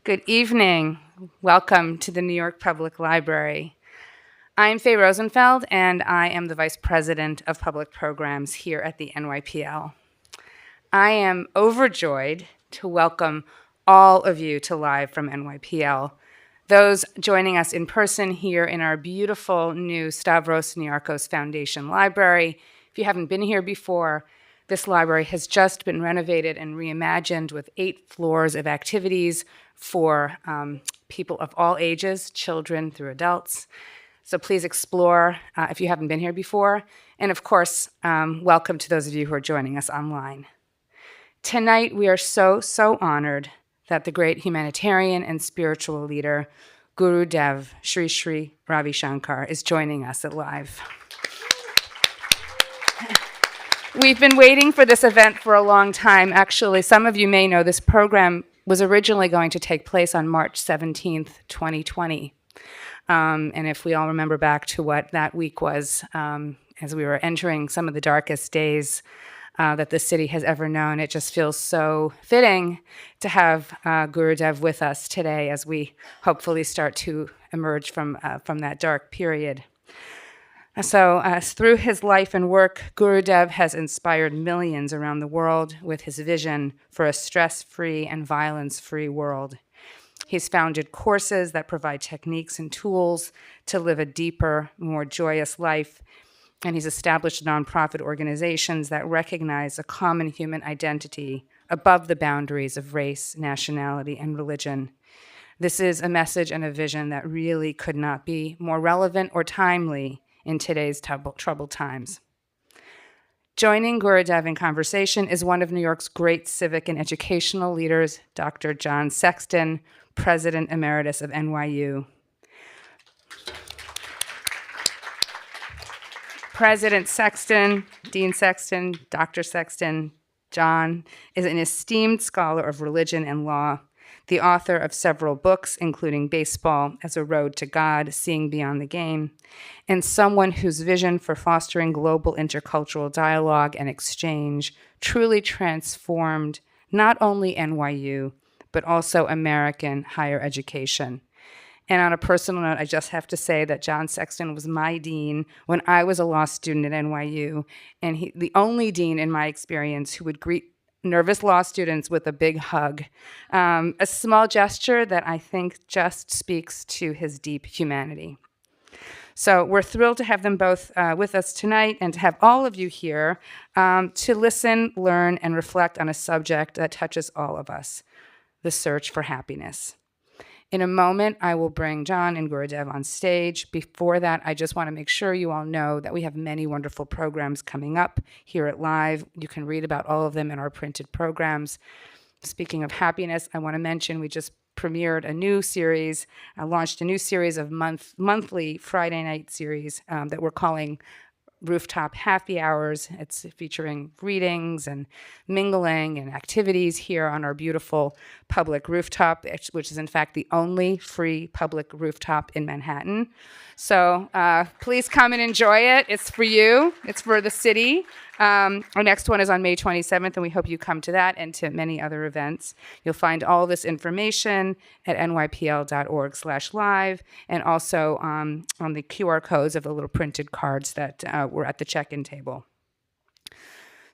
Good evening. Welcome to the New York Public Library. I'm Faye Rosenfeld, and I am the Vice President of Public Programs here at the NYPL. I am overjoyed to welcome all of you to Live from NYPL. Those joining us in person here in our beautiful new Stavros Niarchos Foundation Library. If you haven't been here before, this library has just been renovated and reimagined with 8 floors of activities for people of all ages, children through adults. So please explore if you haven't been here before. And of course, welcome to those of you who are joining us online. Tonight, we are so honored that the great humanitarian and spiritual leader, Gurudev, Sri Ravi Shankar, is joining us at Live. We've been waiting for this event for a long time. Actually, some of you may know this program was originally going to take place on March 17th, 2020. And if we all remember back to what that week was, as we were entering some of the darkest days that the city has ever known, it just feels so fitting to have Gurudev with us today as we hopefully start to emerge from that dark period. So through his life and work, Gurudev has inspired millions around the world with his vision for a stress-free and violence-free world. He's founded courses that provide techniques and tools to live a deeper, more joyous life, and he's established nonprofit organizations that recognize a common human identity above the boundaries of race, nationality, and religion. This is a message and a vision that really could not be more relevant or timely in today's troubled times. Joining Gurudev in conversation is one of New York's great civic and educational leaders, Dr. John Sexton, President Emeritus of NYU. President Sexton, Dean Sexton, Dr. Sexton, John is an esteemed scholar of religion and law, the author of several books, including Baseball as a Road to God, Seeing Beyond the Game, and someone whose vision for fostering global intercultural dialogue and exchange truly transformed not only NYU, but also American higher education. And on a personal note, I just have to say that John Sexton was my dean when I was a law student at NYU, and the only dean in my experience who would greet nervous law students with a big hug. A small gesture that I think just speaks to his deep humanity. So we're thrilled to have them both with us tonight and to have all of you here to listen, learn, and reflect on a subject that touches all of us, the search for happiness. In a moment, I will bring John and Gurudev on stage. Before that, I just want to make sure you all know that we have many wonderful programs coming up here at Live. You can read about all of them in our printed programs. Speaking of happiness, I want to mention we just premiered a new series, launched a new series of monthly Friday night series that we're calling Rooftop Happy Hours. It's featuring readings and mingling and activities here on our beautiful public rooftop, which is in fact the only free public rooftop in Manhattan. So please come and enjoy it. It's for you. It's for the city. Our next one is on May 27th, and we hope you come to that and to many other events. You'll find all this information at nypl.org/live, and also on the QR codes of the little printed cards that were at the check-in table.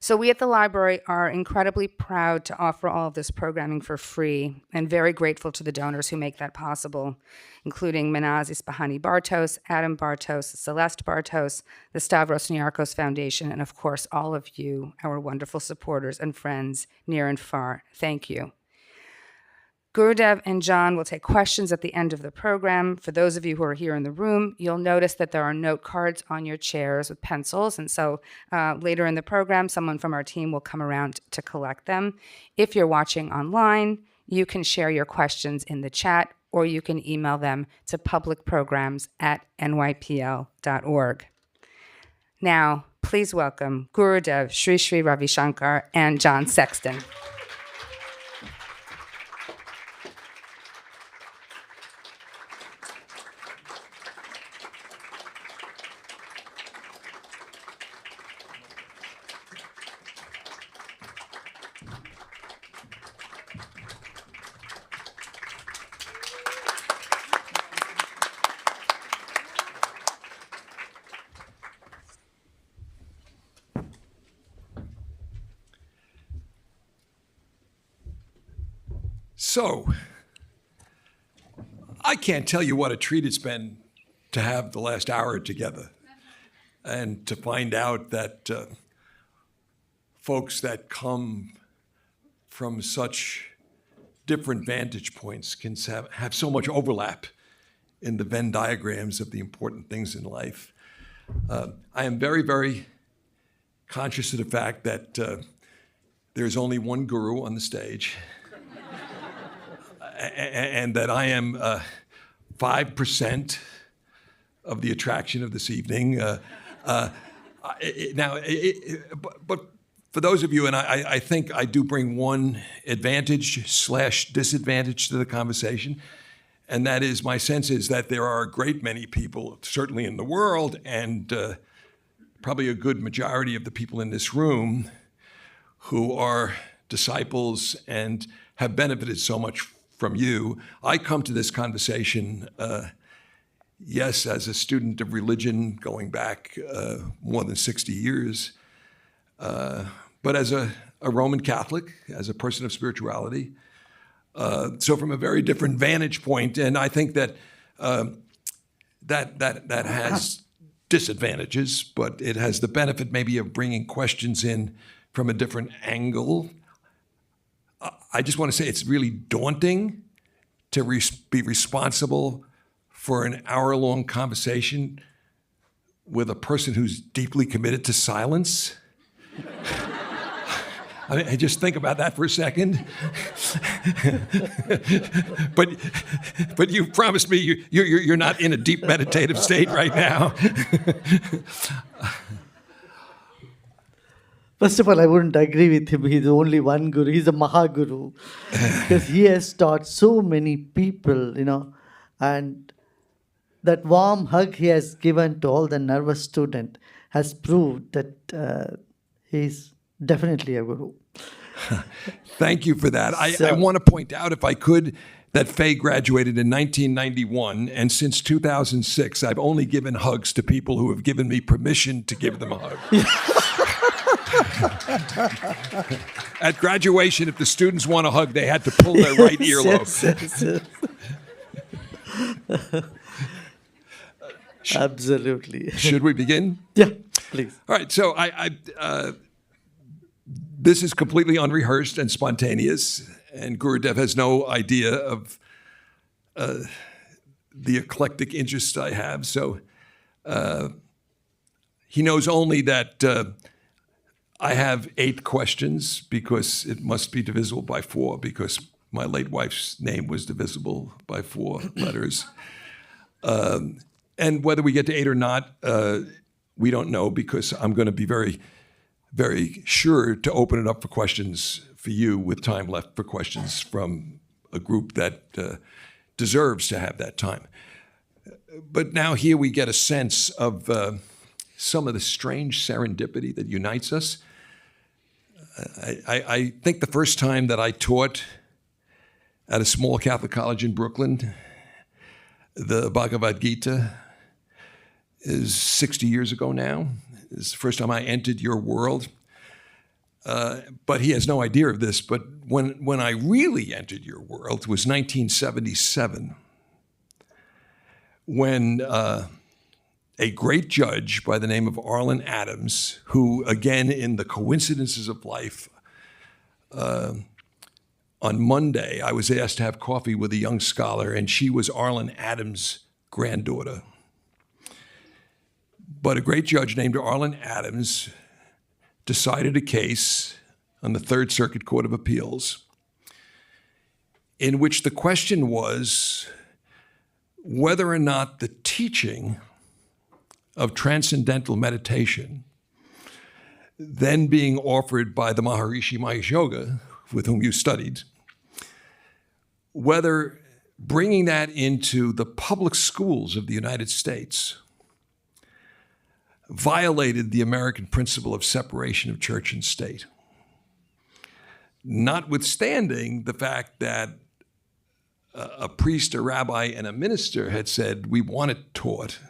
So we at the library are incredibly proud to offer all of this programming for free and very grateful to the donors who make that possible, including Manaz Isbahani Bartos, Adam Bartos, Celeste Bartos, the Stavros Niarchos Foundation, and of course, all of you, our wonderful supporters and friends near and far. Thank you. Gurudev and John will take questions at the end of the program. For those of you who are here in the room, you'll notice that there are note cards on your chairs with pencils, and so later in the program, someone from our team will come around to collect them. If you're watching online, you can share your questions in the chat, or you can email them to publicprograms@nypl.org. Now, please welcome Gurudev, Sri Ravi Shankar, and John Sexton. So, I can't tell you what a treat it's been to have the last hour together and to find out that folks that come from such different vantage points can have so much overlap in the Venn diagrams of the important things in life. I am very, very conscious of the fact that there's only one guru on the stage, and that I am 5% of the attraction of this evening. But for those of you, and I think I do bring one advantage/disadvantage to the conversation, and that is my sense is that there are a great many people, certainly in the world, and probably a good majority of the people in this room who are disciples and have benefited so much from you. I come to this conversation, yes, as a student of religion going back more than 60 years, but as a Roman Catholic, as a person of spirituality. So from a very different vantage point, and I think that that has disadvantages, but it has the benefit maybe of bringing questions in from a different angle. I just want to say it's really daunting to be responsible for an hour-long conversation with a person who's deeply committed to silence. I mean, just think about that for a second. but you promised me you're not in a deep meditative state right now. First of all, I wouldn't agree with him. He's only one guru. He's a Mahaguru. Because he has taught so many people, and that warm hug he has given to all the nervous student has proved that he's definitely a guru. Thank you for that. I want to point out, if I could, that Faye graduated in 1991, and since 2006, I've only given hugs to people who have given me permission to give them a hug. At graduation, if the students want a hug, they had to pull their right earlobe. Yes. Absolutely. Should we begin? Yeah, please. All right. So this is completely unrehearsed and spontaneous, and Gurudev has no idea of the eclectic interests I have. So he knows only that I have 8 questions because it must be divisible by 4 because my late wife's name was divisible by 4 letters. And whether we get to 8 or not, we don't know because I'm going to be very, very sure to open it up for questions for you with time left for questions from a group that deserves to have that time. But now here we get a sense of some of the strange serendipity that unites us. I think the first time that I taught at a small Catholic college in Brooklyn, the Bhagavad Gita, is 60 years ago now. It's the first time I entered your world. But he has no idea of this, but when I really entered your world was 1977, when a great judge by the name of Arlen Adams, who, again, in the coincidences of life, on Monday, I was asked to have coffee with a young scholar, and she was Arlen Adams' granddaughter. But a great judge named Arlen Adams decided a case on the Third Circuit Court of Appeals in which the question was whether or not the teaching of transcendental meditation, then being offered by the Maharishi Mahesh Yoga, with whom you studied, whether bringing that into the public schools of the United States violated the American principle of separation of church and state, notwithstanding the fact that a priest, a rabbi, and a minister had said, we want it taught.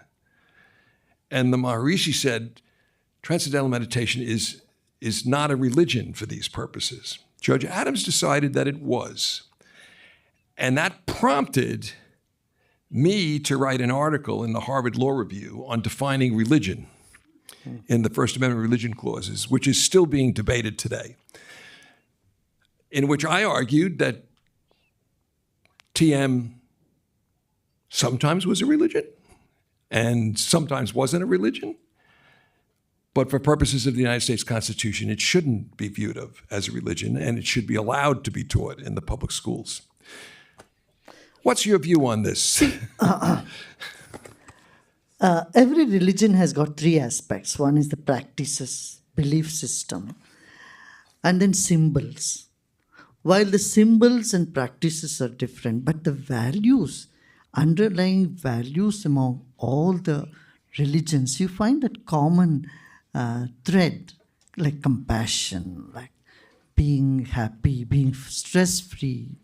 And the Maharishi said, transcendental meditation is not a religion for these purposes. Judge Adams decided that it was. And that prompted me to write an article in the Harvard Law Review on defining religion in the First Amendment religion clauses, which is still being debated today, in which I argued that TM sometimes was a religion and sometimes wasn't a religion. But for purposes of the United States Constitution, it shouldn't be viewed of as a religion, and it should be allowed to be taught in the public schools. What's your view on this? Every religion has got three aspects. One is the practices, belief system, and then symbols. While the symbols and practices are different, but the values, underlying values among all the religions, you find that common thread, like compassion, like being happy, being stress-free.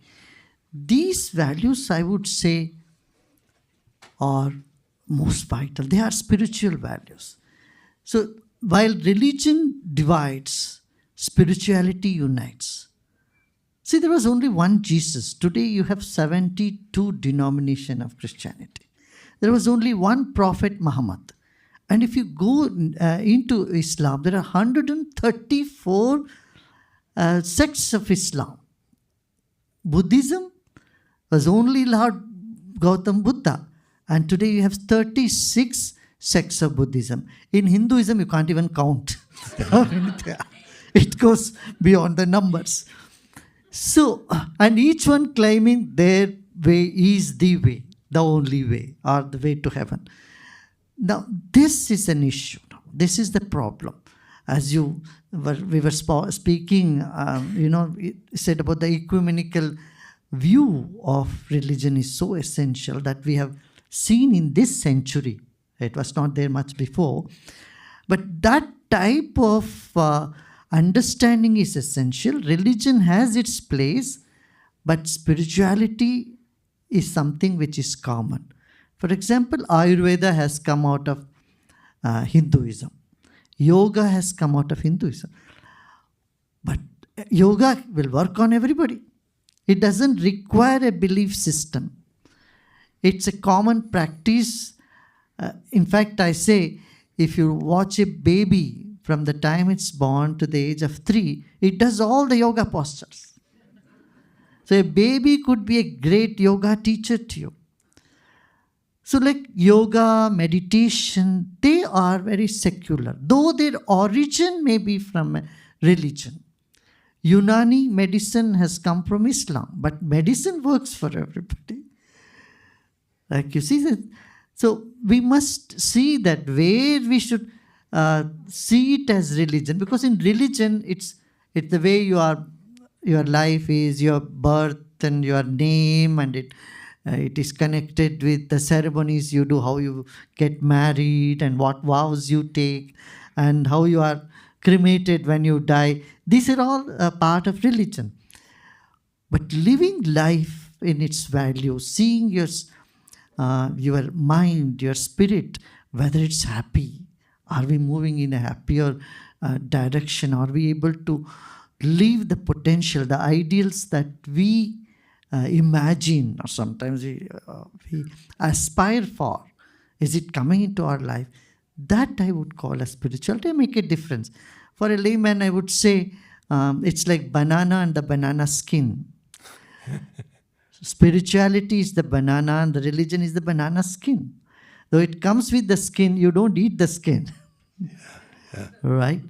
These values, I would say, are most vital. They are spiritual values. So while religion divides, spirituality unites. See, there was only one Jesus. Today you have 72 denominations of Christianity. There was only one Prophet Muhammad. And if you go into Islam, there are 134 sects of Islam. Buddhism was only Lord Gautam Buddha. And today you have 36 sects of Buddhism. In Hinduism, you can't even count. It goes beyond the numbers. So, and each one claiming their way is the way, the only way, or the way to heaven. Now, this is an issue. This is the problem. As we were speaking, said about the ecumenical view of religion is so essential that we have seen in this century. It was not there much before. But that type of understanding is essential. Religion has its place, but spirituality is something which is common. For example, Ayurveda has come out of Hinduism. Yoga has come out of Hinduism. But yoga will work on everybody. It doesn't require a belief system. It's a common practice. In fact, I say, if you watch a baby from the time it's born to the age of 3, it does all the yoga postures. So a baby could be a great yoga teacher to you. So like yoga, meditation, they are very secular, though their origin may be from a religion. Unani medicine has come from Islam, but medicine works for everybody. Like you see that. So we must see that where we should see it as religion, because in religion it's the way your life is, your birth and your name, and it is connected with the ceremonies you do, how you get married and what vows you take and how you are cremated when you die. These are all a part of religion. But living life in its value, seeing your mind, your spirit, whether it's happy, are we moving in a happier direction? Are we able to live the potential, the ideals that we imagine or sometimes we aspire for? Is it coming into our life? That I would call a spirituality, make a difference. For a layman, I would say it's like banana and the banana skin. Spirituality is the banana and the religion is the banana skin. Though it comes with the skin, you don't eat the skin. Yeah. Right?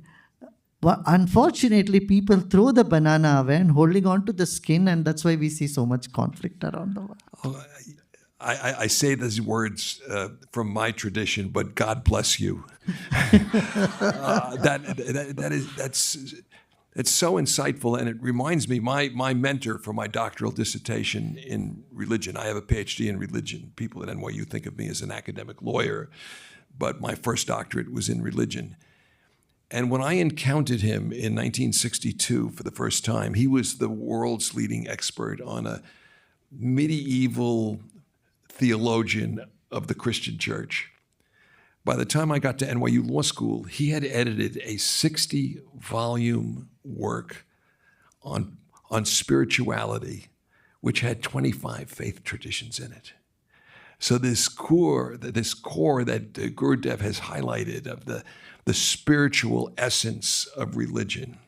But unfortunately, people throw the banana away and holding on to the skin, and that's why we see so much conflict around the world. Oh, I say these words from my tradition, but God bless you. It's so insightful, and it reminds me, my mentor for my doctoral dissertation in religion, I have a PhD in religion. People at NYU think of me as an academic lawyer, but my first doctorate was in religion. And when I encountered him in 1962 for the first time, he was the world's leading expert on a medieval theologian of the Christian church. By the time I got to NYU Law School, he had edited a 60-volume work on spirituality, which had 25 faith traditions in it. So this core that Gurudev has highlighted of the spiritual essence of religion.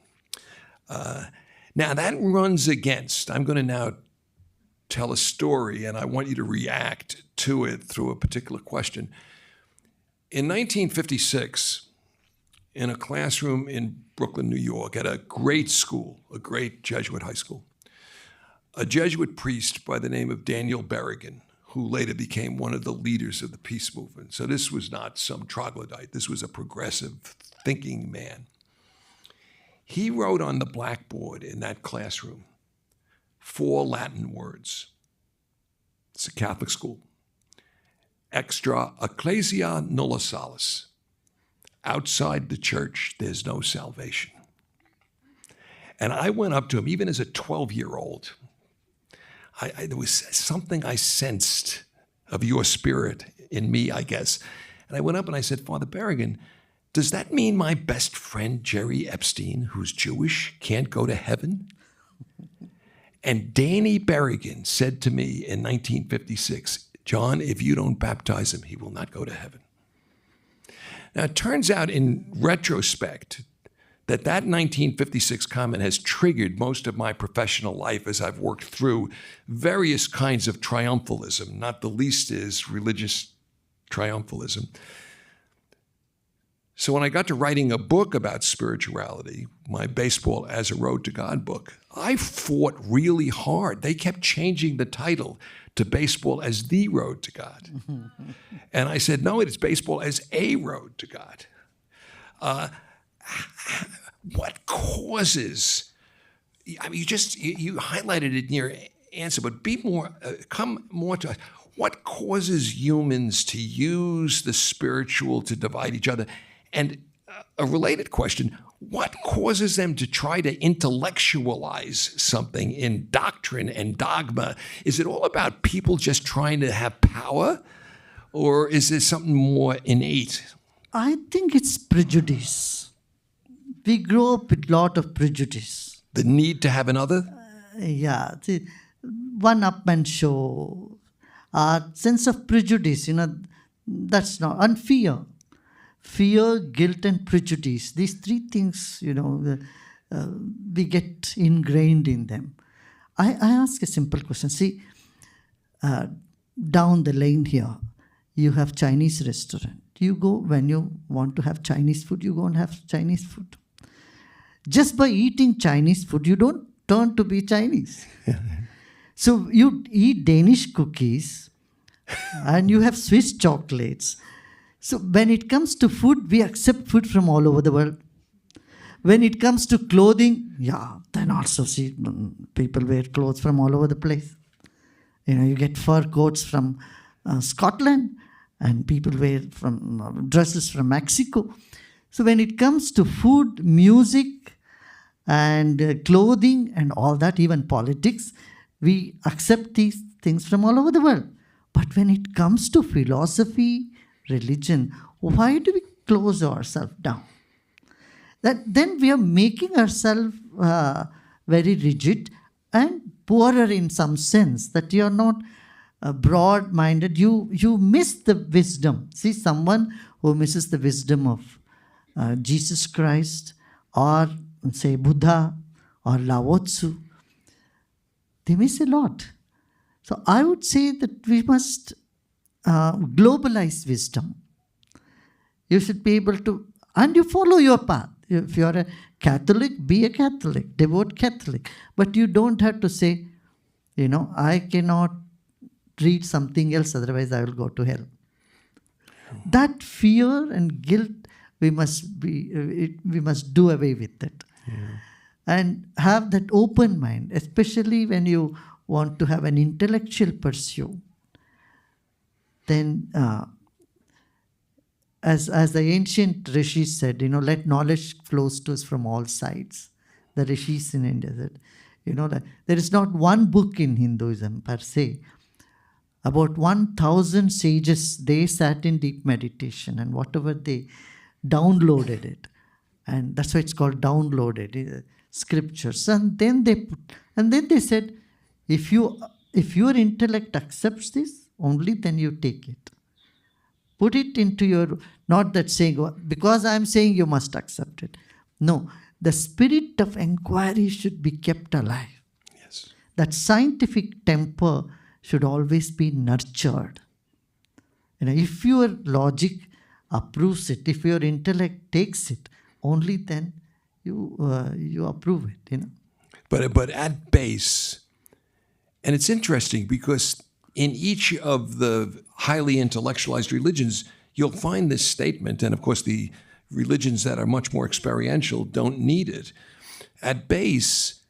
Now that runs against, I'm going to now tell a story, and I want you to react to it through a particular question. In 1956, in a classroom in Brooklyn, New York, at a great school, a great Jesuit high school, a Jesuit priest by the name of Daniel Berrigan, who later became one of the leaders of the peace movement. So this was not some troglodyte. This was a progressive thinking man. He wrote on the blackboard in that classroom 4 Latin words. It's a Catholic school. Extra ecclesia nulla salus. Outside the church, there's no salvation. And I went up to him, even as a 12-year-old. There was something I sensed of your spirit in me, I guess. And I went up and I said, Father Berrigan, does that mean my best friend Jerry Epstein, who's Jewish, can't go to heaven? And Danny Berrigan said to me in 1956, John, if you don't baptize him, he will not go to heaven. Now, it turns out in retrospect that 1956 comment has triggered most of my professional life as I've worked through various kinds of triumphalism, not the least is religious triumphalism. So when I got to writing a book about spirituality, my Baseball as a Road to God book, I fought really hard. They kept changing the title to Baseball as the Road to God. And I said, no, it's Baseball as a Road to God. What causes, I mean, you highlighted it in your answer, but come more to what causes humans to use the spiritual to divide each other? And a related question, what causes them to try to intellectualize something in doctrine and dogma? Is it all about people just trying to have power? Or is there something more innate? I think it's prejudice. We grow up with a lot of prejudice. The need to have another? One-upman show, sense of prejudice, that's not, and fear. Fear, guilt, and prejudice. These 3 things, we get ingrained in them. I ask a simple question. See, down the lane here, you have Chinese restaurant. You go, when you want to have Chinese food, you go and have Chinese food. Just by eating Chinese food, you don't turn to be Chinese. So you eat Danish cookies and you have Swiss chocolates. So when it comes to food, we accept food from all over the world. When it comes to clothing, then also see people wear clothes from all over the place. You get fur coats from Scotland, and people wear dresses from Mexico. So when it comes to food, music, and clothing, and all that, even politics, we accept these things from all over the world. But when it comes to philosophy, religion, why do we close ourselves down? Then we are making ourselves very rigid and poorer in some sense, that you are not broad-minded. You miss the wisdom. See, someone who misses the wisdom of Jesus Christ, or say Buddha or Lao Tzu, they miss a lot. So I would say that we must globalize wisdom. You should be able to, and you follow your path. If you are a Catholic, be a Catholic, devout Catholic. But you don't have to say, I cannot read something else, otherwise I will go to hell. That fear and guilt, we must do away with it. And have that open mind, especially when you want to have an intellectual pursuit. Then, as the ancient rishis said, let knowledge flows to us from all sides. The rishis in India said, there is not one book in Hinduism per se. About 1,000 sages, they sat in deep meditation, and whatever they downloaded it, and that's why it's called downloaded scriptures. And then they said, If your intellect accepts this, only then you take it. Put it into your, not that saying, because I'm saying you must accept it. No, the spirit of inquiry should be kept alive. Yes. That scientific temper should always be nurtured. If your logic approves it, if your intellect takes it, only then you approve it. But at base, and it's interesting because in each of the highly intellectualized religions, you'll find this statement, and of course the religions that are much more experiential don't need it. At base,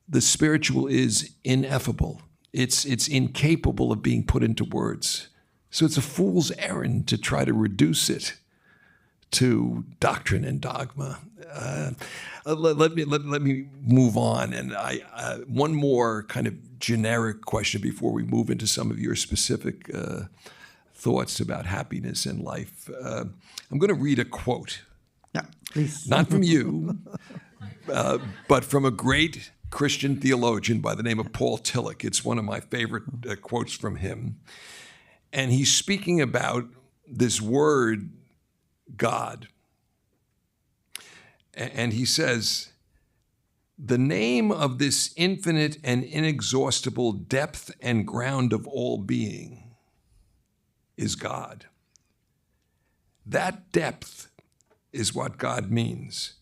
the spiritual is ineffable. It's incapable of being put into words. So it's a fool's errand to try to reduce it to doctrine and dogma. Let me move on, and one more kind of generic question before we move into some of your specific thoughts about happiness in life. I'm going to read a quote. Yeah, please. Not from you, but from a great Christian theologian by the name of Paul Tillich. It's one of my favorite quotes from him. And he's speaking about this word, God. And he says, the name of this infinite and inexhaustible depth and ground of all being is God. That depth is what God means.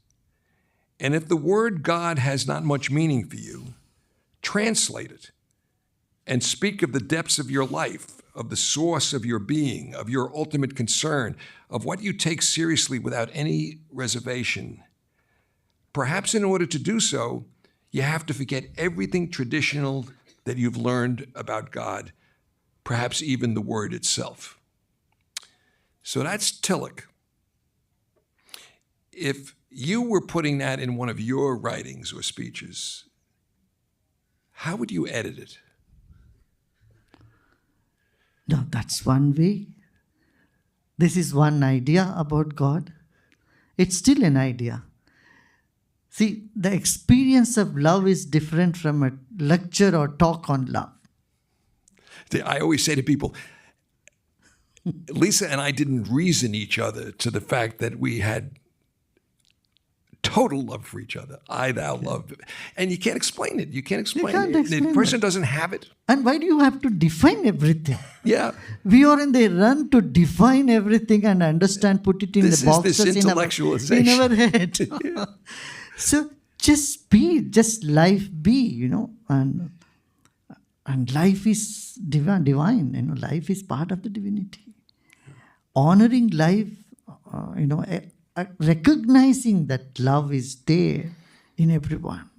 And if the word God has not much meaning for you, translate it and speak of the depths of your life, of the source of your being, of your ultimate concern, of what you take seriously without any reservation. Perhaps in order to do so, you have to forget everything traditional that you've learned about God, perhaps even the word itself. So that's Tillich. If you were putting that in one of your writings or speeches, how would you edit it? No, that's one way. This is one idea about God. It's still an idea. See, the experience of love is different from a lecture or talk on love. I always say to people, Lisa and I didn't reason each other to the fact that we had total love for each other. I, thou, love. And you can't explain it. You can't explain it. The person doesn't have it. And why do you have to define everything? Yeah. We are in the run to define everything and understand, put it in the boxes this intellectualization. in our head. Yeah. So just be, just life be, and life is divine, life is part of the divinity. Honoring life, recognizing that love is there in everyone,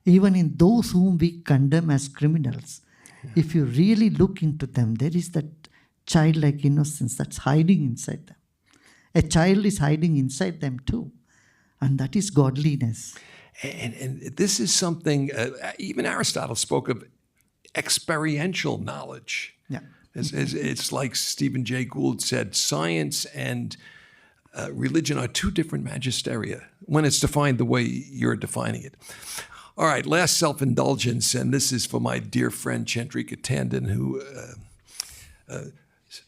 even in those whom we condemn as criminals. Yeah. If you really look into them, there is that childlike innocence that's hiding inside them. A child is hiding inside them too, and that is godliness. And this is something, even Aristotle spoke of experiential knowledge. Yeah. It's like Stephen Jay Gould said, science and religion are two different magisteria when it's defined the way you're defining it. All right, last self-indulgence, and this is for my dear friend Chandrika Tandon, who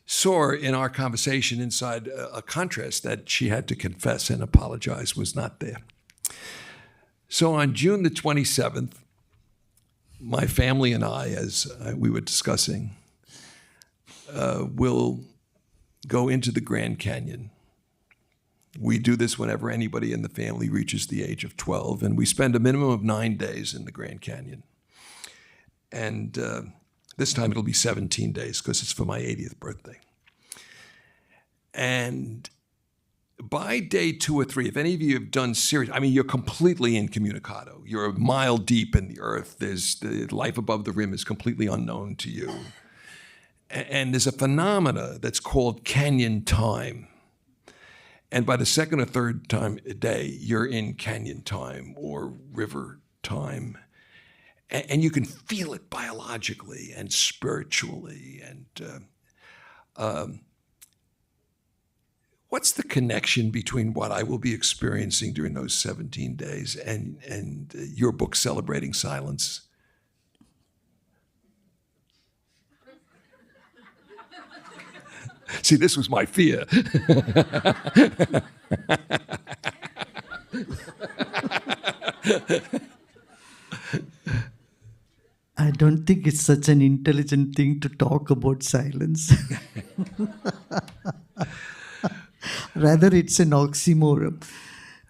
saw in our conversation inside a contrast that she had to confess and apologize was not there. So on June the 27th, my family and I, as we were discussing, will go into the Grand Canyon. We do this whenever anybody in the family reaches the age of 12, and we spend a minimum of 9 days in the Grand Canyon. And this time it'll be 17 days because it's for my 80th birthday. And by day 2 or 3, if any of you have done serious, you're completely incommunicado. You're a mile deep in the earth. The life above the rim is completely unknown to you. And there's a phenomena that's called canyon time. And by the second or third time a day, you're in canyon time or river time. And you can feel it biologically and spiritually. And what's the connection between what I will be experiencing during those 17 days and your book, Celebrating Silence? See, this was my fear. I don't think it's such an intelligent thing to talk about silence. Rather, it's an oxymoron.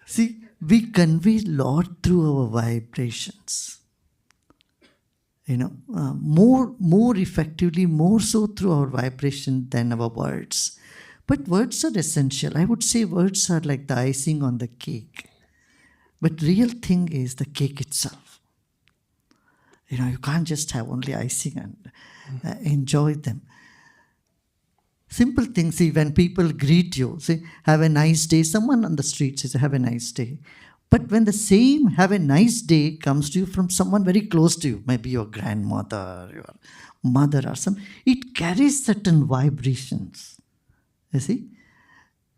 See, we convey a lot through our vibrations. More effectively, more so through our vibration than our words. But words are essential. I would say words are like the icing on the cake. But real thing is the cake itself. You can't just have only icing and enjoy them. Simple things, see, when people greet you, say, have a nice day. Someone on the street says, have a nice day. But when the same have a nice day comes to you from someone very close to you, maybe your grandmother, your mother or some, it carries certain vibrations. You see?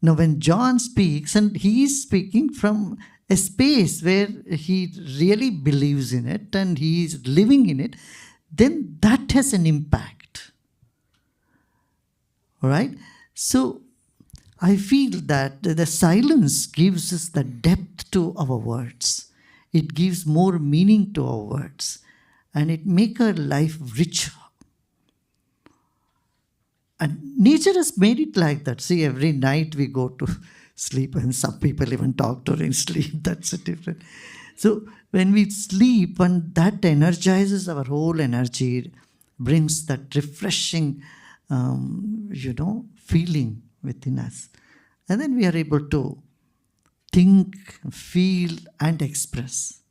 Now when John speaks, and he is speaking from a space where he really believes in it and he is living in it, then that has an impact. All right? So I feel that the silence gives us the depth to our words. It gives more meaning to our words. And it makes our life richer. And nature has made it like that. See, every night we go to sleep, and some people even talk during sleep. That's a different. So when we sleep, and that energizes our whole energy, brings that refreshing, feeling within us. And then we are able to think, feel, and express.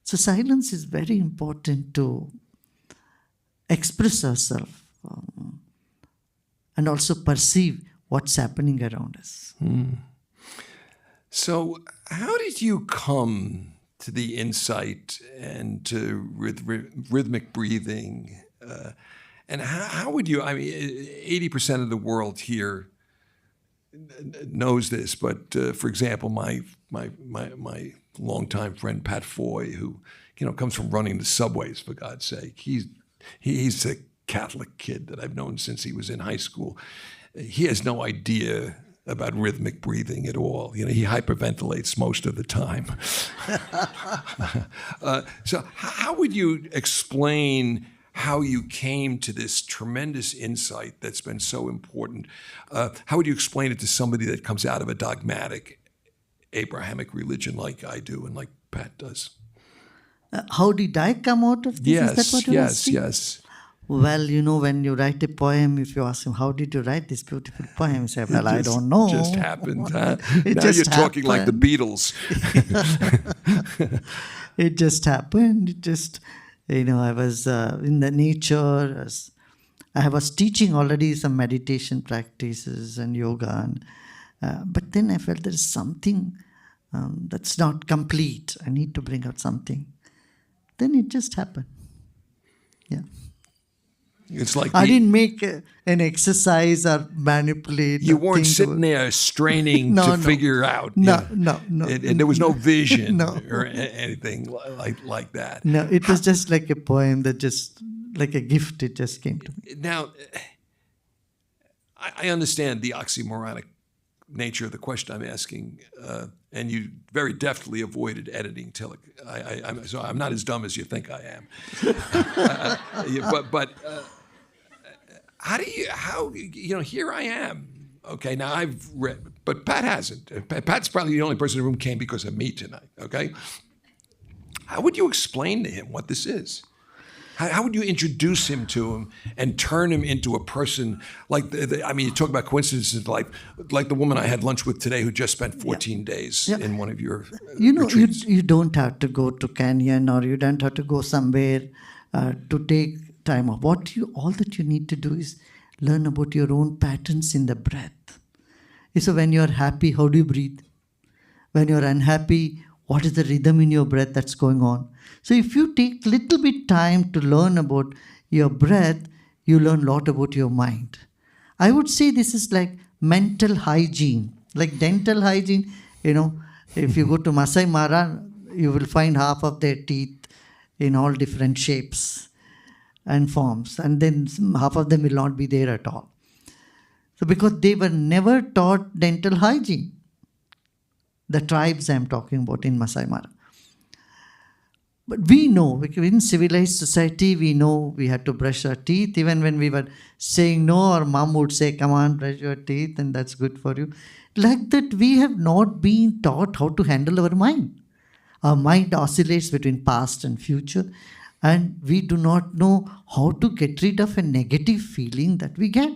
So silence is very important to express ourselves and also perceive what's happening around us. So how did you come to the insight and to rhythmic breathing? And how would you, 80% of the world here knows this, but for example, my longtime friend Pat Foy, who comes from running the subways, for God's sake, he's a Catholic kid that I've known since he was in high school. He has no idea about rhythmic breathing at all. He hyperventilates most of the time. So how would you explain how you came to this tremendous insight that's been so important? How would you explain it to somebody that comes out of a dogmatic Abrahamic religion like I do and like Pat does? How did I come out of this? Is that what you're asking? Yes. Well, when you write a poem, if you ask him, how did you write this beautiful poem? He said, well, I don't know. It just happened, huh? It now just you're talking like the Beatles. It just happened. It just, I was in the nature. I was teaching already some meditation practices and yoga. But then I felt there's something that's not complete. I need to bring out something. Then it just happened. Yeah. It's like I didn't make an exercise or manipulate. You weren't sitting there straining to figure out. No. And there was no vision No. or anything like that. No, it was just like a poem that just, like a gift, it just came to me. Now, I understand the oxymoronic nature of the question I'm asking, and you very deftly avoided editing till so I'm not as dumb as you think I am. But how here I am. Okay, now I've read, but Pat hasn't. Pat's probably the only person in the room came because of me tonight. Okay, how would you explain to him what this is? How would you introduce him to him and turn him into a person like, you talk about coincidences in life, like the woman I had lunch with today who just spent 14 days in one of your retreats. You don't have to go to Canyon or you don't have to go somewhere to take time off. All that you need to do is learn about your own patterns in the breath. So when you're happy, how do you breathe? When you're unhappy, what is the rhythm in your breath that's going on? So if you take little bit time to learn about your breath, you learn a lot about your mind. I would say this is like mental hygiene, like dental hygiene. If you go to Masai Mara, you will find half of their teeth in all different shapes and forms, and then half of them will not be there at all. So because they were never taught dental hygiene. The tribes I'm talking about in Masai Mara. But we know, because in civilized society, we know we had to brush our teeth. Even when we were saying no, our mom would say, come on, brush your teeth, and that's good for you. Like that, we have not been taught how to handle our mind. Our mind oscillates between past and future, and we do not know how to get rid of a negative feeling that we get.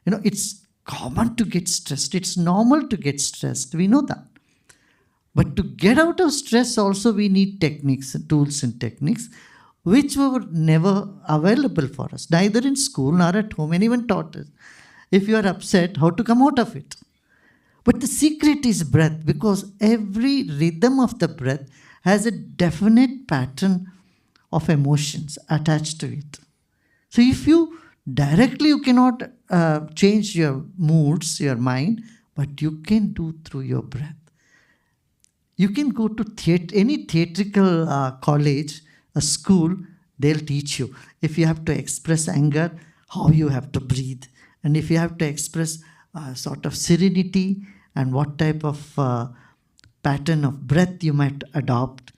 It's common to get stressed. It's normal to get stressed. We know that. But to get out of stress also we need techniques, tools and techniques, which were never available for us, neither in school nor at home. Anyone taught us, if you are upset, how to come out of it. But the secret is breath, because every rhythm of the breath has a definite pattern of emotions attached to it. So if you cannot change your moods, your mind, but you can do through your breath. You can go to any theatrical college, a school, they'll teach you. If you have to express anger, how you have to breathe. And if you have to express sort of serenity and what type of pattern of breath you might adopt.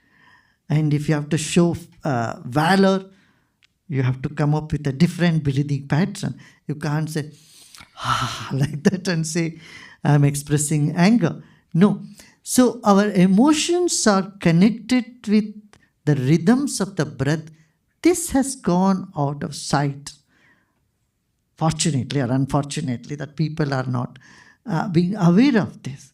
And if you have to show valor, you have to come up with a different breathing pattern. You can't say, like that and say, I'm expressing anger. No. So our emotions are connected with the rhythms of the breath. This has gone out of sight, fortunately or unfortunately, that people are not being aware of this.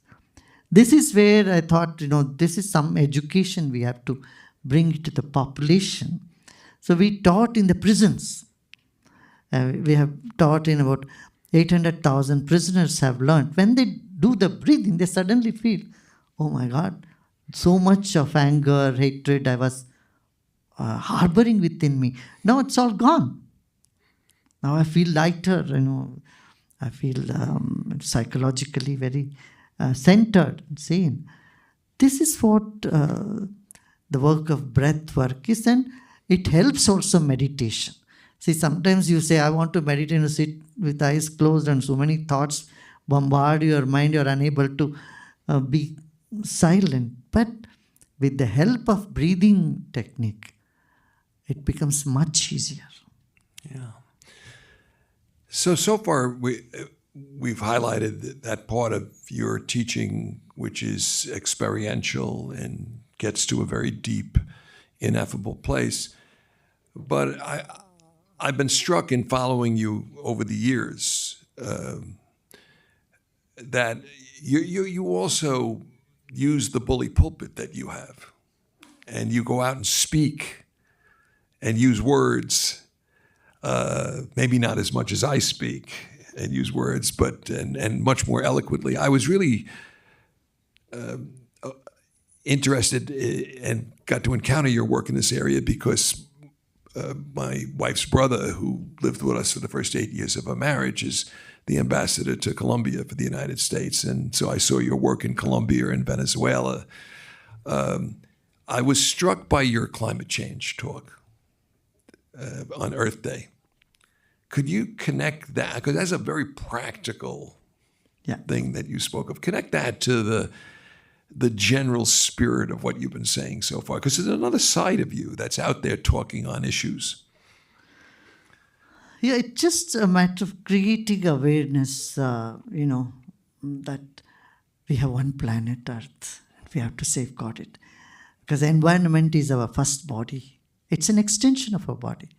This is where I thought, this is some education we have to bring to the population. So we taught in the prisons. We have taught in about 800,000 prisoners have learned. When they do the breathing, they suddenly feel, oh my God, so much of anger, hatred I was harboring within me. Now it's all gone. Now I feel lighter, I feel psychologically very centered and sane. This is what the work of breath work is, and it helps also meditation. See, sometimes you say, I want to meditate and sit with eyes closed and so many thoughts bombard your mind, you're unable to be silent. But with the help of breathing technique, it becomes much easier. Yeah. So far we've highlighted that part of your teaching which is experiential and gets to a very deep, ineffable place. But I've been struck in following you over the years that you also use the bully pulpit that you have, and you go out and speak and use words, maybe not as much as I speak and use words, but and much more eloquently. I was really interested and got to encounter your work in this area because my wife's brother, who lived with us for the first 8 years of our marriage, is the ambassador to Colombia for the United States. And so I saw your work in Colombia and Venezuela. I was struck by your climate change talk on Earth Day. Could you connect that? Because that's a very practical thing that you spoke of. Connect that to the general spirit of what you've been saying so far. Because there's another side of you that's out there talking on issues. Yeah, it's just a matter of creating awareness, that we have one planet Earth and we have to safeguard it. Because the environment is our first body. It's an extension of our body.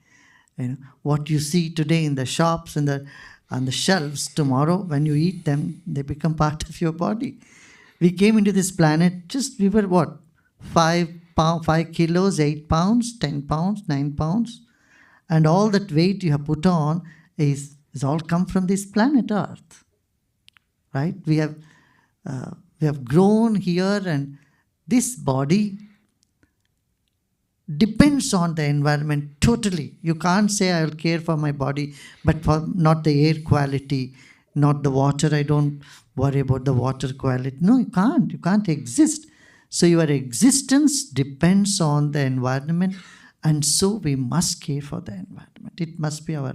What you see today in the shops and on the shelves, tomorrow when you eat them, they become part of your body. We came into this planet, we were what? 5 kilos, 8 pounds, 10 pounds, 9 pounds. And all that weight you have put on is all come from this planet Earth, right? We have grown here, and this body depends on the environment totally. You can't say I will care for my body, but for not the air quality, not the water. I don't worry about the water quality. No, you can't. You can't exist. So your existence depends on the environment. And so we must care for the environment. It must be our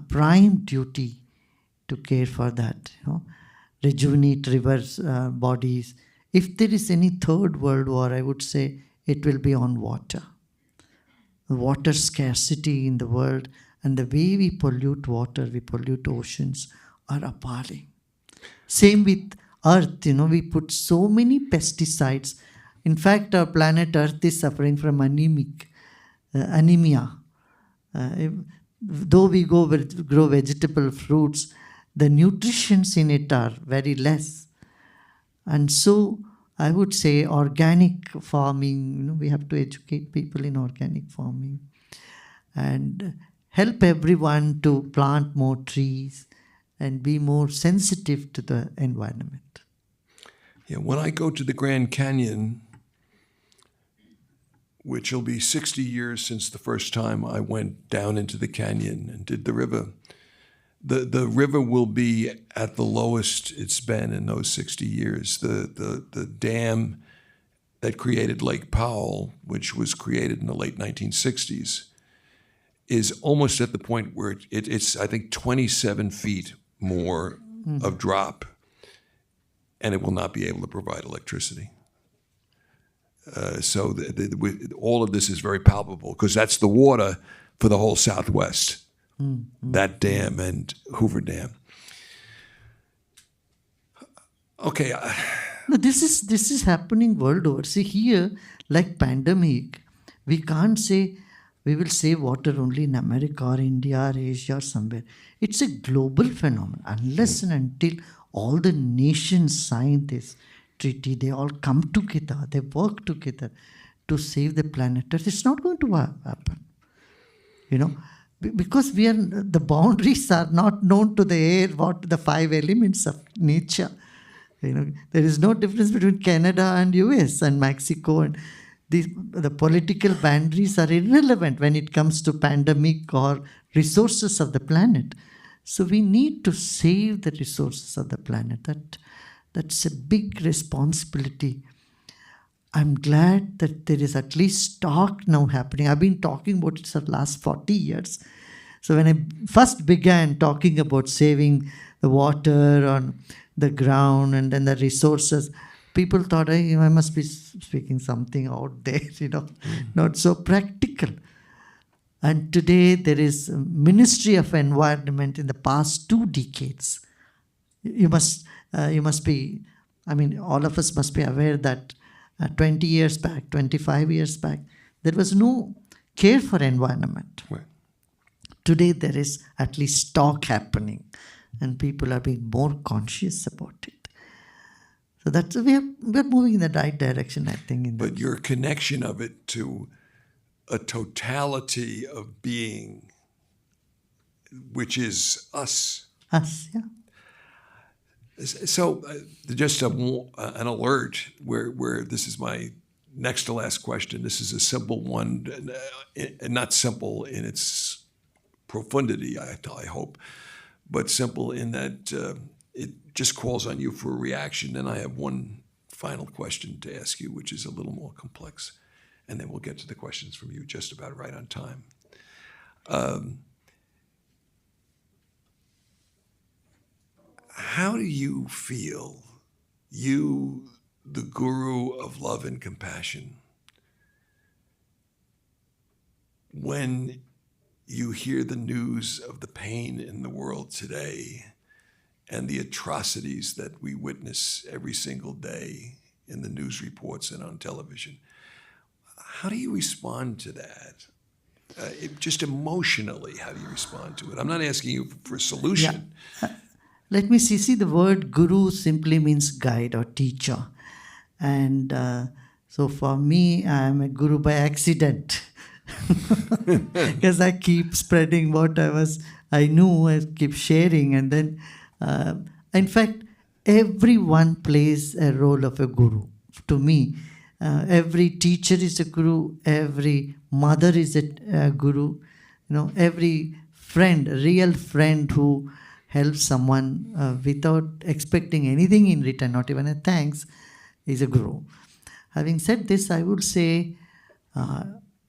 prime duty to care for that, rejuvenate rivers, bodies. If there is any third world war, I would say it will be on water. Water scarcity in the world and the way we pollute water, we pollute oceans are appalling. Same with Earth, we put so many pesticides. In fact, our planet Earth is suffering from anemia. Though we grow vegetable fruits, the nutrients in it are very less. And so I would say organic farming, we have to educate people in organic farming and help everyone to plant more trees and be more sensitive to the environment. Yeah, when I go to the Grand Canyon, which will be 60 years since the first time I went down into the canyon and did the river, the river will be at the lowest it's been in those 60 years. The dam that created Lake Powell, which was created in the late 1960s, is almost at the point where it's I think, 27 feet more of drop, and it will not be able to provide electricity. So all of this is very palpable because that's the water for the whole Southwest. That dam and Hoover Dam. Okay. No, this is happening world over. See here, like pandemic, we can't say we will save water only in America or India or Asia or somewhere. It's a global phenomenon. Unless and until all the nations sign this treaty, they all come together, they work together to save the planet Earth. It's not going to happen. Because the boundaries are not known to the air, what the 5 elements of nature. There is no difference between Canada and US and Mexico, and the political boundaries are irrelevant when it comes to pandemic or resources of the planet. So we need to save the resources of the planet. That's a big responsibility. I'm glad that there is at least talk now happening. I've been talking about it for the last 40 years. So when I first began talking about saving the water on the ground and then the resources, people thought I must be speaking something out there, not so practical. And today there is a Ministry of Environment in the past 2 decades. You must be, all of us must be aware that 20 years back, 25 years back, there was no care for environment. Right. Today there is at least talk happening and people are being more conscious about it. So that's we're moving in the right direction, I think. But your connection of it to a totality of being, which is us. Us, yeah. So just an alert where this is my next to last question. This is a simple one, and not simple in its profundity, I hope, but simple in that it just calls on you for a reaction. And I have one final question to ask you, which is a little more complex, and then we'll get to the questions from you just about right on time. How do you feel, you, the guru of love and compassion, when you hear the news of the pain in the world today and the atrocities that we witness every single day in the news reports and on television? How do you respond to that? Just emotionally, how do you respond to it? I'm not asking you for a solution. Yeah. Let me see. See, the word guru simply means guide or teacher. And so for me, I am a guru by accident. Because I keep spreading what I knew, I keep sharing. And then, in fact, everyone plays a role of a guru. To me, every teacher is a guru, every mother is a guru, every friend, a real friend who helps someone without expecting anything in return, not even a thanks, is a guru. Having said this, I would say,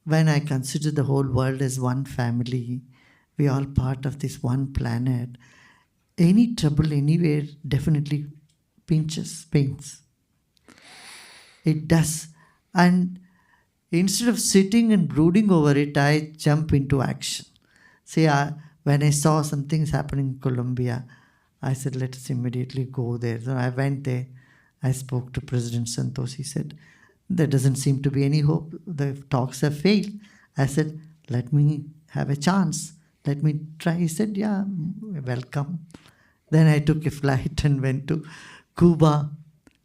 when I consider the whole world as one family, we are all part of this one planet, any trouble anywhere definitely pains. It does. And instead of sitting and brooding over it, I jump into action. See, when I saw some things happening in Colombia, I said, let us immediately go there. So I went there. I spoke to President Santos. He said, there doesn't seem to be any hope. The talks have failed. I said, let me have a chance. Let me try. He said, yeah, welcome. Then I took a flight and went to Cuba,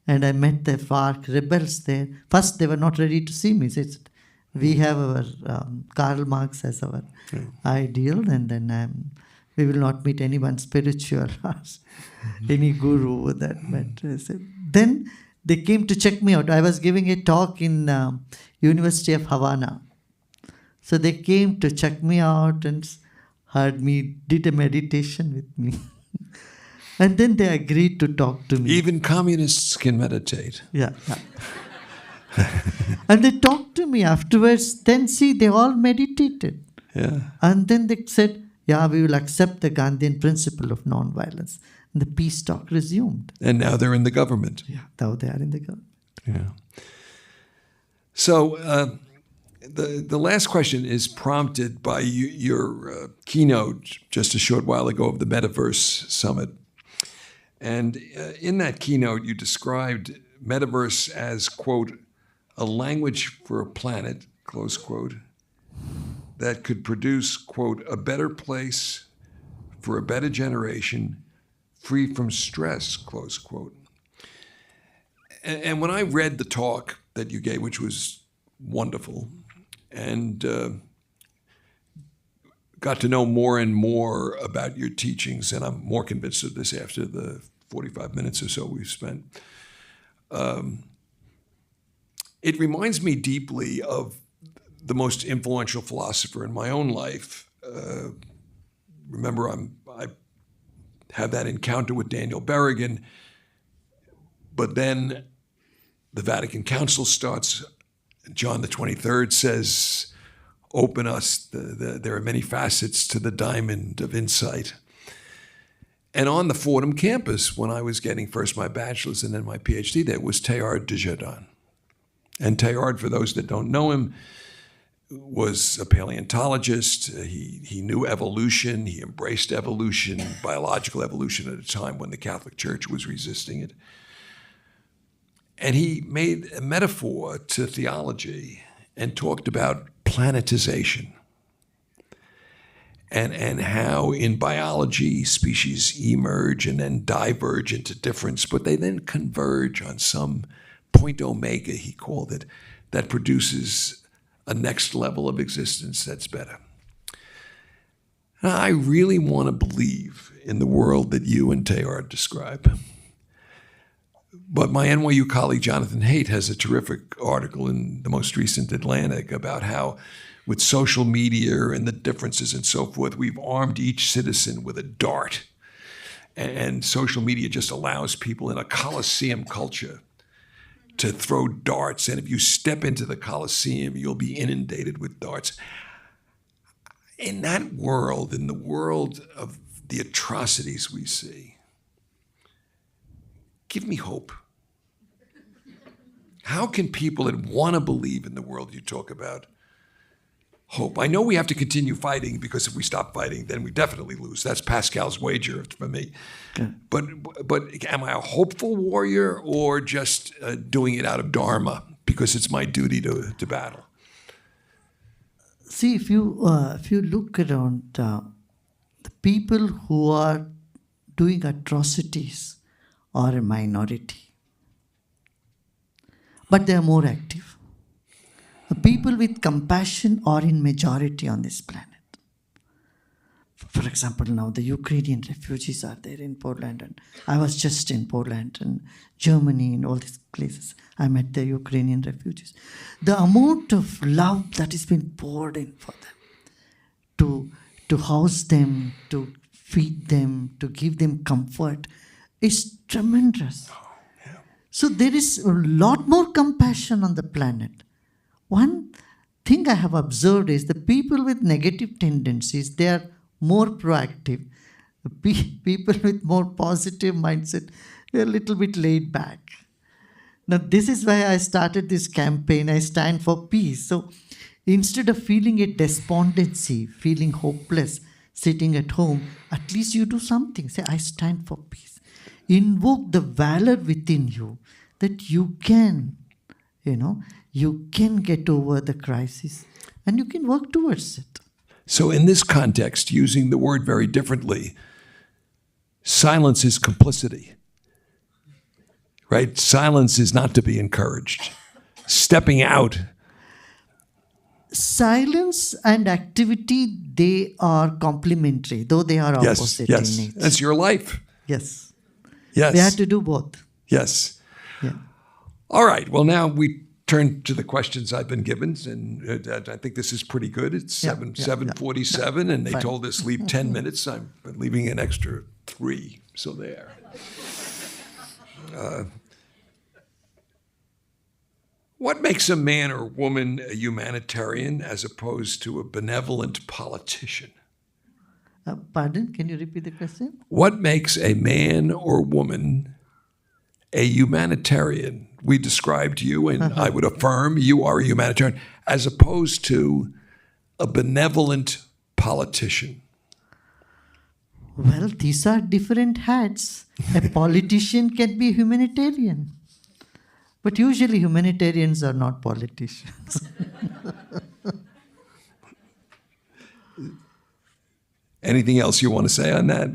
and I met the FARC rebels there. First, they were not ready to see me. They said, we have our Karl Marx as our ideal, and then we will not meet anyone spiritual, any guru that met. I said, then they came to check me out. I was giving a talk in University of Havana. So they came to check me out and heard me, did a meditation with me. And then they agreed to talk to me. Even communists can meditate. Yeah. And they talked to me afterwards. Then see, they all meditated. Yeah. And then they said, yeah, we will accept the Gandhian principle of non-violence. And the peace talk resumed. And now they're in the government. Yeah, now they are in the government. Yeah. So the last question is prompted by your keynote just a short while ago of the Metaverse Summit. And in that keynote, you described Metaverse as, quote, a language for a planet, close quote, that could produce, quote, a better place for a better generation, free from stress, close quote. And when I read the talk that you gave, which was wonderful, and got to know more and more about your teachings, and I'm more convinced of this after the 45 minutes or so we've spent, it reminds me deeply of the most influential philosopher in my own life. Remember, I have that encounter with Daniel Berrigan, but then the Vatican Council starts. John the 23rd says, open us, there are many facets to the diamond of insight. And on the Fordham campus, when I was getting first my bachelor's and then my PhD, there was Teilhard de Chardin. And Teilhard, for those that don't know him, was a paleontologist. He knew evolution. He embraced evolution, biological evolution, at a time when the Catholic Church was resisting it. And he made a metaphor to theology and talked about planetization and how in biology species emerge and then diverge into difference, but they then converge on some point omega, he called it, that produces a next level of existence that's better. Now, I really want to believe in the world that you and Teilhard describe. But my NYU colleague, Jonathan Haidt, has a terrific article in the most recent Atlantic about how with social media and the differences and so forth, we've armed each citizen with a dart. And social media just allows people in a Colosseum culture to throw darts. And if you step into the Colosseum, you'll be inundated with darts. In that world, in the world of the atrocities we see, give me hope. How can people that want to believe in the world you talk about hope? I know we have to continue fighting, because if we stop fighting, then we definitely lose. That's Pascal's wager for me. Okay. But am I a hopeful warrior, or just doing it out of dharma because it's my duty to battle? See, if you look around, the people who are doing atrocities are a minority, but they are more active. The people with compassion are in majority on this planet. For example, now the Ukrainian refugees are there in Poland, and I was just in Poland and Germany and all these places. I met the Ukrainian refugees. The amount of love that has been poured in for them, to house them, to feed them, to give them comfort, is tremendous. So there is a lot more compassion on the planet. One thing I have observed is the people with negative tendencies, they are more proactive. People with more positive mindset, they're a little bit laid back. Now, this is why I started this campaign. I stand for peace. So instead of feeling a despondency, feeling hopeless, sitting at home, at least you do something. Say, I stand for peace. Invoke the valor within you that you can, you can get over the crisis and you can work towards it. So in this context, using the word very differently, silence is complicity, right? Silence is not to be encouraged. Stepping out. Silence and activity, they are complementary, though they are opposite in nature. That's your life. Yes. Yes. We have to do both. Yes. Yeah. All right. Well, now we turn to the questions I've been given, and I think this is pretty good. It's 7:47, and they Fine. told us leave 10 minutes. I'm leaving an extra 3, so there. What makes a man or woman a humanitarian as opposed to a benevolent politician? Pardon? Can you repeat the question? What makes a man or woman a humanitarian? We described you, and I would affirm you are a humanitarian, as opposed to a benevolent politician. Well, these are different hats. A politician can be humanitarian. But usually humanitarians are not politicians. Anything else you want to say on that?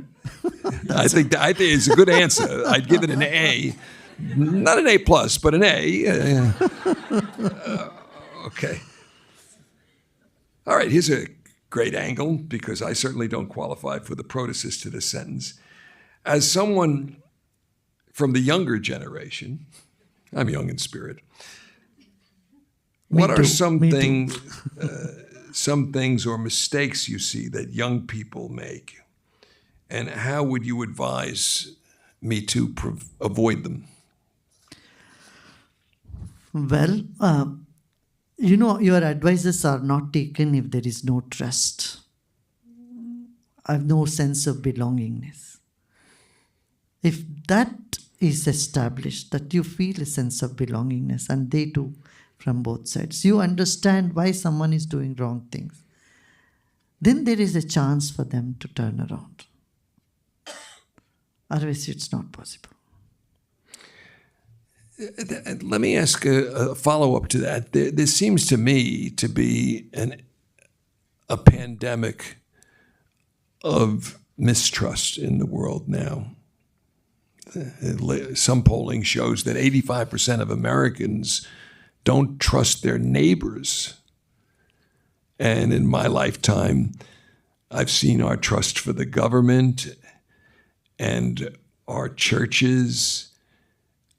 I think it's a good answer. I'd give it an A. Not an A+, but an A. Okay. All right, here's a great angle, because I certainly don't qualify for the protasis to this sentence. As someone from the younger generation, I'm young in spirit, what are some things or mistakes you see that young people make, and how would you advise me to avoid them? Well, your advices are not taken if there is no trust. I have no sense of belongingness. If that is established, that you feel a sense of belongingness, and they do from both sides, you understand why someone is doing wrong things, then there is a chance for them to turn around. Otherwise, it's not possible. Let me ask a follow-up to that. There seems to me to be a pandemic of mistrust in the world now. Some polling shows that 85% of Americans don't trust their neighbors. And in my lifetime, I've seen our trust for the government and our churches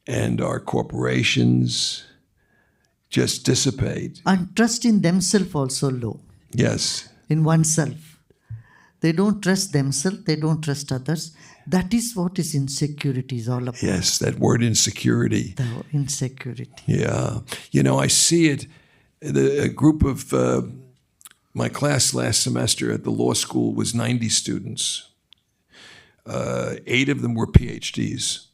and our corporations just dissipate. And trust in themselves also low. Yes. In oneself. They don't trust themselves, they don't trust others. That is what is insecurity is all about. Yes, that word insecurity. The insecurity. Yeah. I see it. A group of my class last semester at the law school was 90 students. 8 of them were PhDs.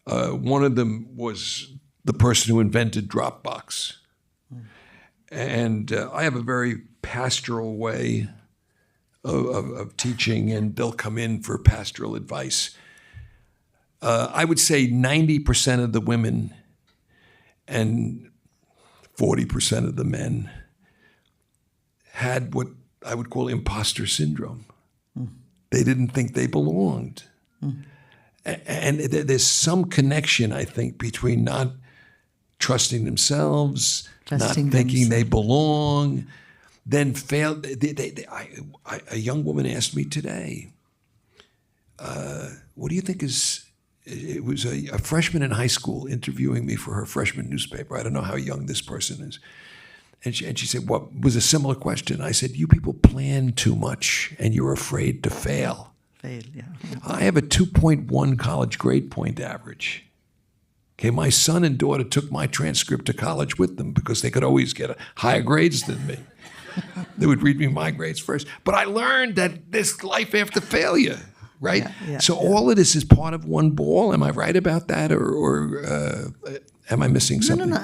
One of them was the person who invented Dropbox. And I have a very pastoral way of teaching, and they'll come in for pastoral advice. I would say 90% of the women and 40% of the men had what I would call imposter syndrome. They didn't think they belonged. And there's some connection, I think, between not trusting themselves, not thinking they belong, then failed. A young woman asked me today, what do you think is, it was a freshman in high school interviewing me for her freshman newspaper. I don't know how young this person is. And she said, what was a similar question? I said, you people plan too much and you're afraid to fail. Fail, yeah. I have a 2.1 college grade point average. Okay, my son and daughter took my transcript to college with them because they could always get higher grades than me. They would read me my grades first. But I learned that there's life after failure, right? So all of this is part of one ball. Am I right about that, or am I missing something? No,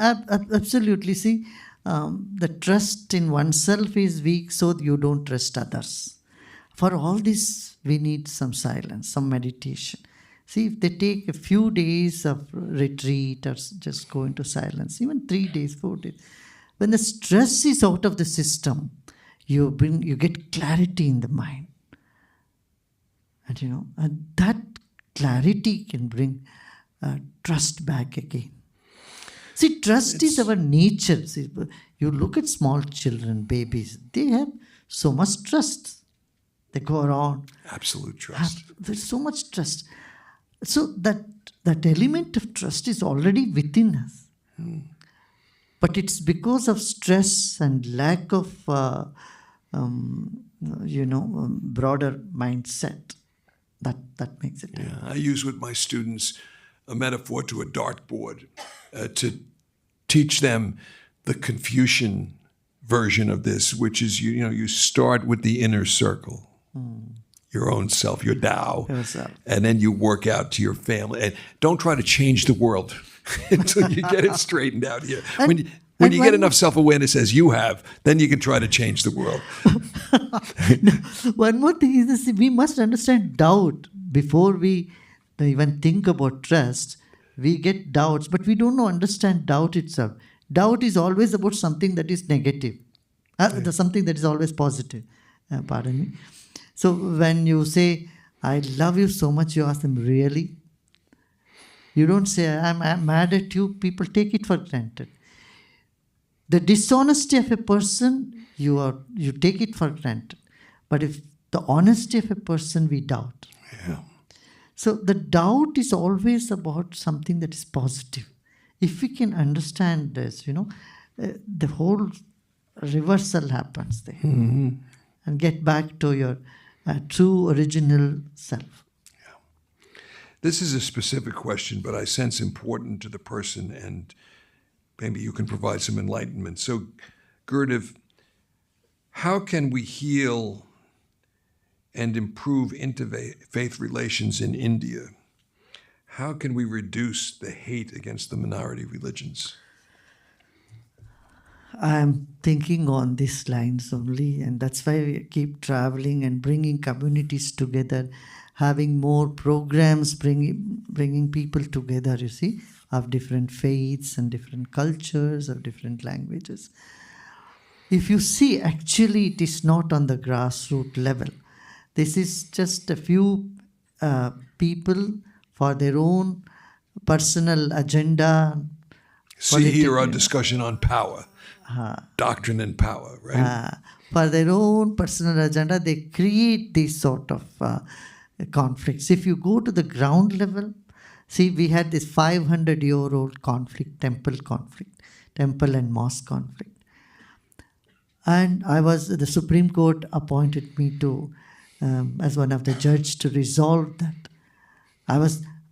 absolutely. See, the trust in oneself is weak, so you don't trust others. For all this, we need some silence, some meditation. See, if they take a few days of retreat or just go into silence, even 3 days, 4 days, when the stress is out of the system, you get clarity in the mind. And and that clarity can bring trust back again. See, trust is our nature. See, you look at small children, babies, they have so much trust. They go around. Absolute trust. There's so much trust. So that element of trust is already within us. But it's because of stress and lack of, broader mindset that makes it. Yeah, I use with my students a metaphor to a dartboard to teach them the Confucian version of this, which is you start with the inner circle. Your own self, your Tao, and then you work out to your family. And don't try to change the world until you get it straightened out here. When you get enough self-awareness as you have, then you can try to change the world. One more thing is this: we must understand doubt before we even think about trust. We get doubts, but we don't understand doubt itself. Doubt is always about something that is negative, something that is always positive. Pardon me. So when you say, I love you so much, you ask them, really? You don't say, I'm mad at you. People take it for granted. The dishonesty of a person, you take it for granted. But if the honesty of a person, we doubt. Yeah. So the doubt is always about something that is positive. If we can understand this, the whole reversal happens there. Mm-hmm. And get back to your true original self. Yeah. This is a specific question, but I sense important to the person, and maybe you can provide some enlightenment. So, Gurudev, how can we heal and improve interfaith relations in India? How can we reduce the hate against the minority religions? I'm thinking on these lines only, and that's why we keep traveling and bringing communities together, having more programs, bringing people together, you see, of different faiths and different cultures, of different languages. If you see, actually, it is not on the grassroots level. This is just a few people for their own personal agenda. See here our discussion on power. Doctrine and power, right? For their own personal agenda, they create these sort of conflicts. If you go to the ground level, see, we had this 500-year-old conflict, temple and mosque conflict. And the Supreme Court appointed me to, as one of the judges, to resolve that. I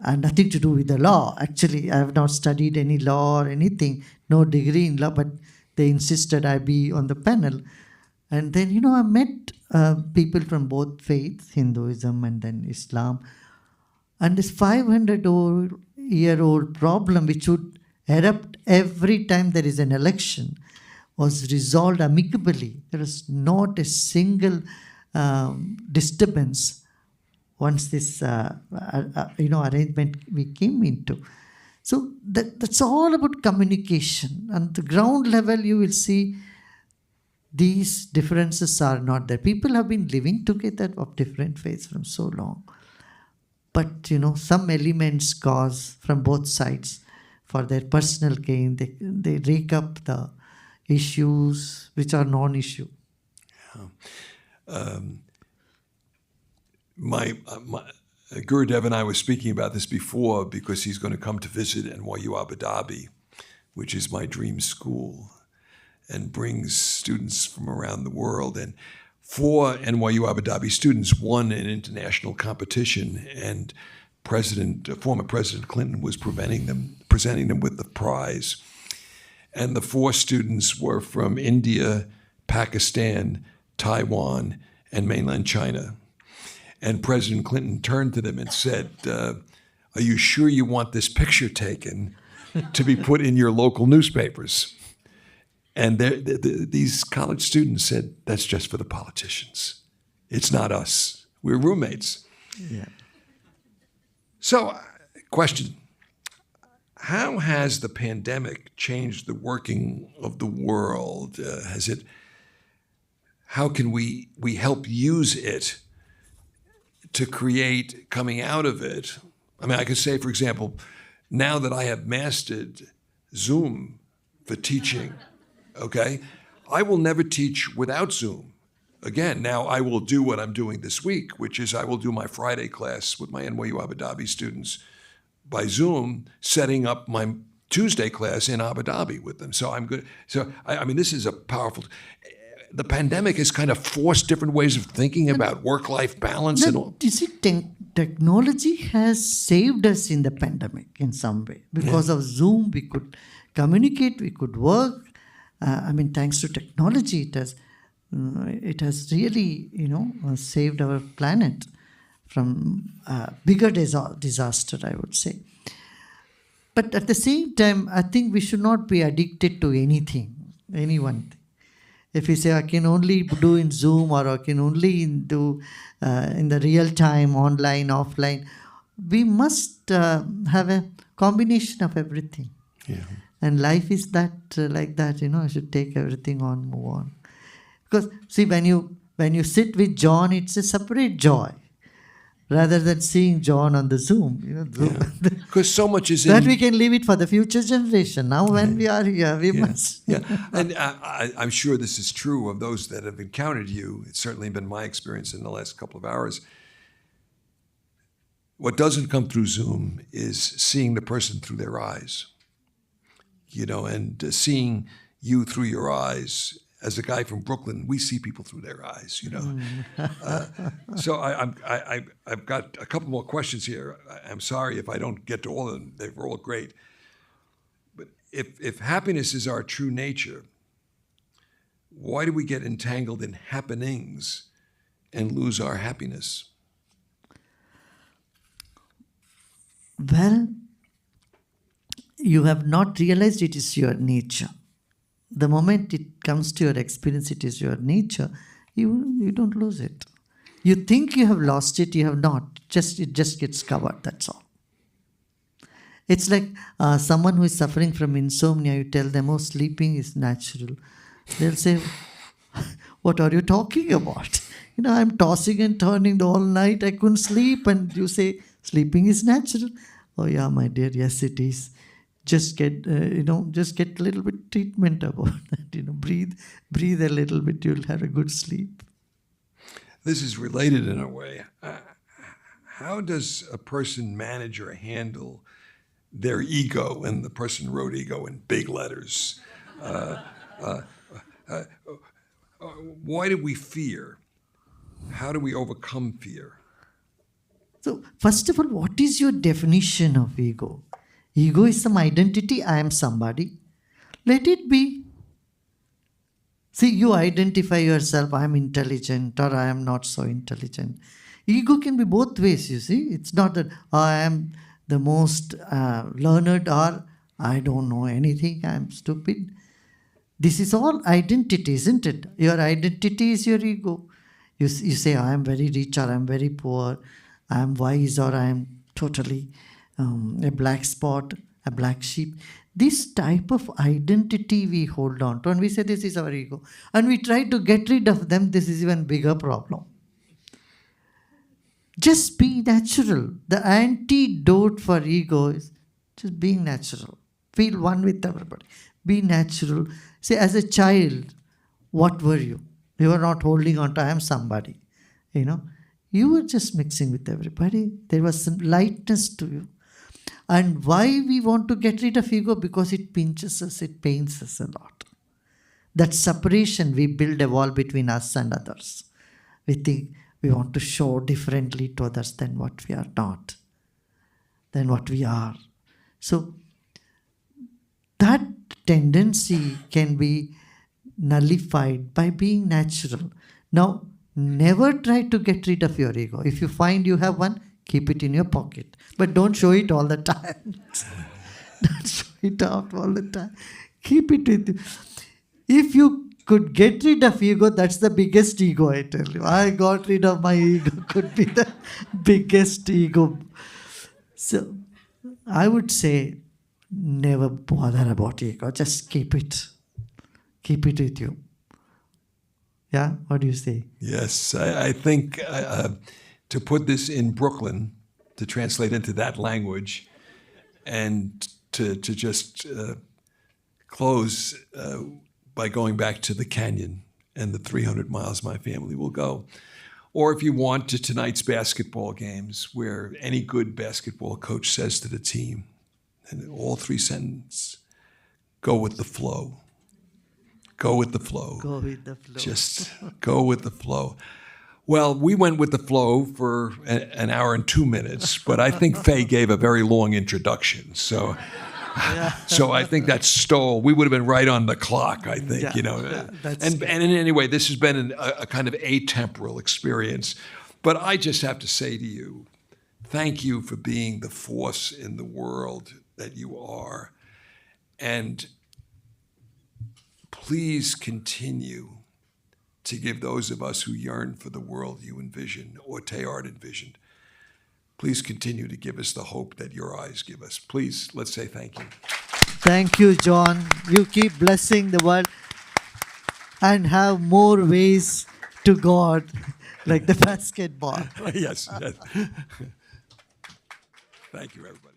had nothing to do with the law. Actually, I have not studied any law or anything, no degree in law, but they insisted I be on the panel. And then, I met people from both faiths, Hinduism and then Islam. And this 500-year-old problem, which would erupt every time there is an election, was resolved amicably. There was not a single disturbance once this arrangement we came into. So that's all about communication. On the ground level, you will see these differences are not there. People have been living together of different faiths from so long. But, some elements cause from both sides for their personal gain. They rake up the issues which are non-issue. Yeah. My Gurudev and I were speaking about this before because he's going to come to visit NYU Abu Dhabi, which is my dream school, and brings students from around the world. And 4 NYU Abu Dhabi students won an international competition, and former President Clinton was presenting them with the prize. And the 4 students were from India, Pakistan, Taiwan, and mainland China. And President Clinton turned to them and said, are you sure you want this picture taken to be put in your local newspapers? And these college students said, that's just for the politicians. It's not us. We're roommates. Yeah. So, question. How has the pandemic changed the working of the world? How can we help use it to create, coming out of it? I mean, I could say, for example, now that I have mastered Zoom for teaching, okay, I will never teach without Zoom. Again, now I will do what I'm doing this week, which is I will do my Friday class with my NYU Abu Dhabi students by Zoom, setting up my Tuesday class in Abu Dhabi with them. So I'm good. So, I mean, this is a powerful... The pandemic has kind of forced different ways of thinking about work-life balance and all. You see, technology has saved us in the pandemic in some way. Because of Zoom, we could communicate, we could work. I mean, thanks to technology, it has really, saved our planet from bigger disaster, I would say. But at the same time, I think we should not be addicted to any one thing. If we say, I can only do in Zoom or I can only do in the real time, online, offline, we must have a combination of everything. Yeah. And life is like that, you should take everything on, move on. Because, see, when you sit with John, it's a separate joy. Rather than seeing John on the Zoom. Because so much is that we can leave it for the future generation. Now when we are here, we must. Yeah, and I'm sure this is true of those that have encountered you. It's certainly been my experience in the last couple of hours. What doesn't come through Zoom is seeing the person through their eyes. And seeing you through your eyes. As a guy from Brooklyn, we see people through their eyes, So I've got a couple more questions here. I'm sorry if I don't get to all of them. They were all great. But if happiness is our true nature, why do we get entangled in happenings and lose our happiness? Well, you have not realized it is your nature. The moment it comes to your experience, it is your nature, you don't lose it. You think you have lost it, you have not. It just gets covered, that's all. It's like someone who is suffering from insomnia, you tell them, sleeping is natural. They'll say, what are you talking about? I'm tossing and turning the whole night, I couldn't sleep. And you say, sleeping is natural. Oh yeah, my dear, yes it is. Just get a little bit treatment about that. Breathe a little bit. You'll have a good sleep. This is related in a way. How does a person manage or handle their ego? And the person wrote ego in big letters. Why do we fear? How do we overcome fear? So, first of all, what is your definition of ego? Ego is some identity, I am somebody. Let it be. See, you identify yourself, I am intelligent or I am not so intelligent. Ego can be both ways, you see. It's not that I am the most learned or I don't know anything, I am stupid. This is all identity, isn't it? Your identity is your ego. You say, I am very rich or I am very poor, I am wise or I am totally... a black spot, a black sheep. This type of identity we hold on to and we say this is our ego. And we try to get rid of them. This is even bigger problem. Just be natural. The antidote for ego is just being natural. Feel one with everybody. Be natural. Say as a child, what were you? You were not holding on to I am somebody. You were just mixing with everybody. There was some lightness to you. And why we want to get rid of ego? Because it pinches us, it pains us a lot. That separation, we build a wall between us and others. We think we want to show differently to others than what we are not, than what we are. So that tendency can be nullified by being natural. Now, never try to get rid of your ego. If you find you have one, keep it in your pocket. But don't show it all the time. Don't show it out all the time. Keep it with you. If you could get rid of ego, that's the biggest ego, I tell you. I got rid of my ego, could be the biggest ego. So, I would say, never bother about ego. Just keep it. Keep it with you. Yeah? What do you say? Yes, I think to put this in Brooklyn, to translate into that language, and to just close by going back to the canyon and the 300 miles my family will go. Or if you want, to tonight's basketball games, where any good basketball coach says to the team, and all three sentences, go with the flow. Go with the flow. Go with the flow. Just go with the flow. Well, we went with the flow for an hour and 2 minutes, but I think Faye gave a very long introduction. So I think that stole. We would have been right on the clock, I think, And anyway, this has been a kind of atemporal experience. But I just have to say to you, thank you for being the force in the world that you are. And please continue to give those of us who yearn for the world you envision, or Teilhard envisioned. Please continue to give us the hope that your eyes give us. Please, let's say thank you. Thank you, John. You keep blessing the world and have more ways to God, like the basketball. Yes. Thank you, everybody.